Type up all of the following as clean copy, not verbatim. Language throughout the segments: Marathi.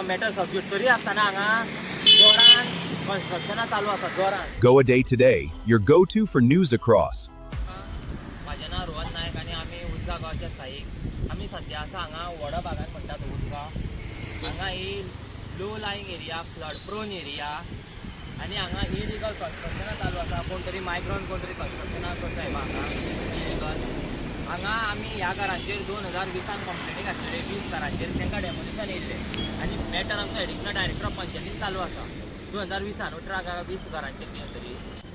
आमकां मॅटर सब्जेक्ट तरी आसतना हांगा जोरान कन्स्ट्रक्शनां चालू आसा जोरान. Go a day today, your go-to for news across. म्हाजें नांव रोहन नायक आनी आमी उजगांव गांवचे स्थायीक. आमी सद्या आसा हांगा व्हडा भागान म्हणटात उजगांव. हांगा ही low lying area, flood prone area आनी हांगा इलिगल कन्स्ट्रक्शनां चालू आसा. कोण तरी मायग्रंट कोण तरी कन्स्ट्रक्शनां करता हांगा इलिगल. हांगा आमी ह्या घरांचेर 2020 कंप्लेनी घातलेले 20 घरांचेर तांकां डेमोलिशन येयल्ले आनी मॅटर आमचो एडिशनल डायरेक्टर ऑफ पंचायतीन चालू आसा 2020 18-20 घरांचेर कितें तरी.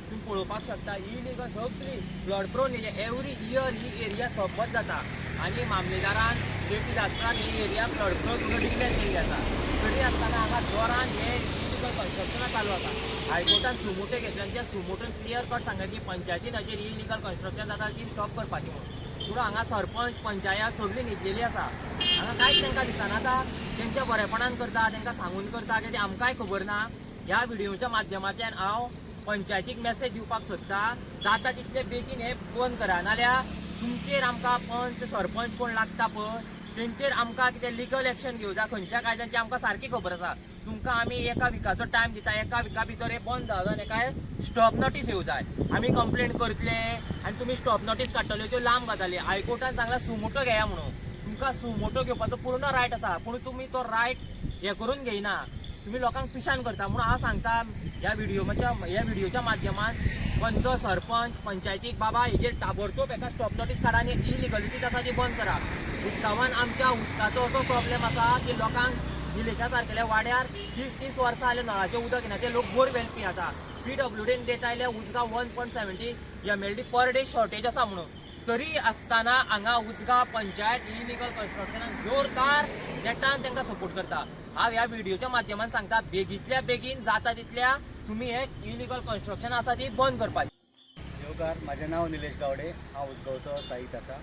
तुम्ही पळोवपाक शकता इलिगल सगळी flood prone area every year ही एरिया सबत जाता आनी मामलेदारान डेटी धाडटात ही एरिया फ्लड प्रोन म्हणून डिक्लेअर केल्ली आसा. तरी आसतना हांगा जोरान हे इलिगल कन्स्ट्रक्शनां चालू आसा. हायकोर्टान सुमोटे घेतले आनी त्या सुमोटून क्लियर कट सांगता की पंचायतीन हाचेर इलिगल कन्स्ट्रक्शन जाता ती स्टॉप करपाची म्हणून. पूण हांगा सरपंच पंचायत सगळी न्हिदलेली आसा. हांगा कांयच तांकां दिसना आतां तेंच्या बरेपणान करता तांकां सांगून करता की आमकांय खबर ना. ह्या व्हिडिओच्या माध्यमांतल्यान हांव पंचायतीक मेसेज दिवपाक सोदता जाता तितले बेगीन हे बंद करा नाल्यार तुमचेर आमकां पंच सरपंच कोण लागता पळय तेंचेर आमकां कितें लिगल एक्शन घेवं जाय खंयच्या कायद्यान ती आमकां सारकी खबर आसा. तुमकां आमी एका विकाचो टायम दिता एका विका भितर हे बंद जावं जाय काय स्टॉप नोटीस येवं जाय. आमी कंप्लेंट करतले आनी तुमी स्टॉप नोटीस काडटल्यो त्यो लांब गजाली. हायकोर्टान सांगला सुमोटो घेया म्हणून. तुमकां सुमोटो घेवपाचो पूर्ण रायट आसा पूण तुमी तो रायट हे करून घेयना. तुम्ही लोकांक पिशान करता म्हणून हांव सांगता ह्या व्हिडिओच्या माध्यमान पंच सरपंच पंचायतीक बाबा हेजेर ताबडतोब एका स्टॉप नोटीस काडा आनी इलिगलिटीज आसा ती बंद करा. उदकावान आमच्या उदकाचो असो प्रॉब्लेम आसा की लोकांक विलेजा सारकेल्या वाड्यार 30-30 वर्सां जाले नळाचें उदक येना ते लोक बोरवेल पियेता. PWDन डेटा आयल्या Ujgaon 1.70 MLD per day shortage आसा म्हणून. तरी आसतना हांगा उजगांव पंचायत इलिगल कन्स्ट्रक्शनाक जोरदार नेटान तांकां सपोर्ट करता. हांव ह्या व्हिडिओच्या माध्यमान सांगता बेगींतल्या बेगीन जाता तितल्या तुमी हे इलिगल कन्स्ट्रक्शन आसा ती बंद करपाची. देवकार म्हजें नांव निलेश गावडे हांव उजगांवचो स्थायीक आसा.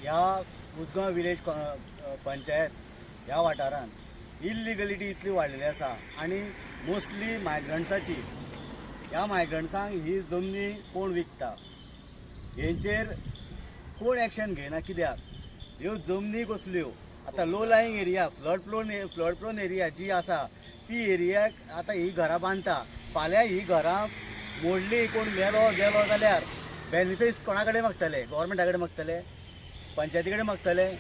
ह्या उजगांव विलेज पंचायत ह्या वाठारान इल्लिगलिटी इतली वाडलेली आसा आनी मोस्टली मायग्रंट्साची. ह्या मायग्रंट्सांक ही जमनी कोण विकता हेंचेर कोण एक्शन घेयना. कित्याक ह्यो जमनी कसल्यो आतां low lying area flood prone area जी आसा ती एरियाक आतां ही घरां बांदता. फाल्यां ही घरां मोडली कोण गेलो जाल्यार बेनिफिट्स कोणा कडेन मागतले गव्हर्मेंटा कडेन मागतले पंचायती कडेन मागतले.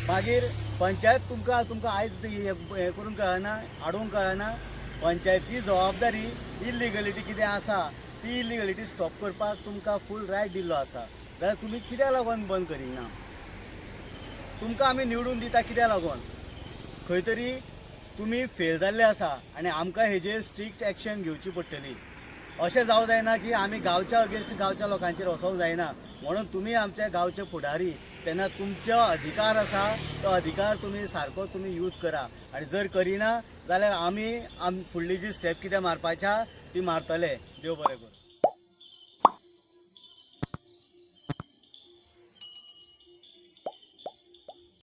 मागीर पंचायत तुमकां आयज हे करून कळना हाडूंक कळना. पंचायतीची जबाबदारी इल्लिगलिटी कितें आसा ती इल्लिगलिटी स्टॉप करपाक तुमकां फूल रायट दिल्लो आसा जाल्यार तुमी कित्याक लागून बंद करिना. तुमकां आमी निवडून दिता कित्याक लागून खंय तरी तुमी फेल जाल्ले आसा आनी आमकां हेजेर स्ट्रिक्ट एक्शन घेवची पडटली. अशें जावं जायना की आमी गांवच्या अगेन्स्ट गांवच्या लोकांचेर वचोंक जायना. म्हणून तुमी आमचे गांवचे फुडारी तेन्ना तुमचो अधिकार आसा तो अधिकार तुमी सारको यूज करा आनी जर करिना जाल्यार आमी फुडली जी स्टेप कितें मारपाच्या ती मारतले. देव बरें करूं.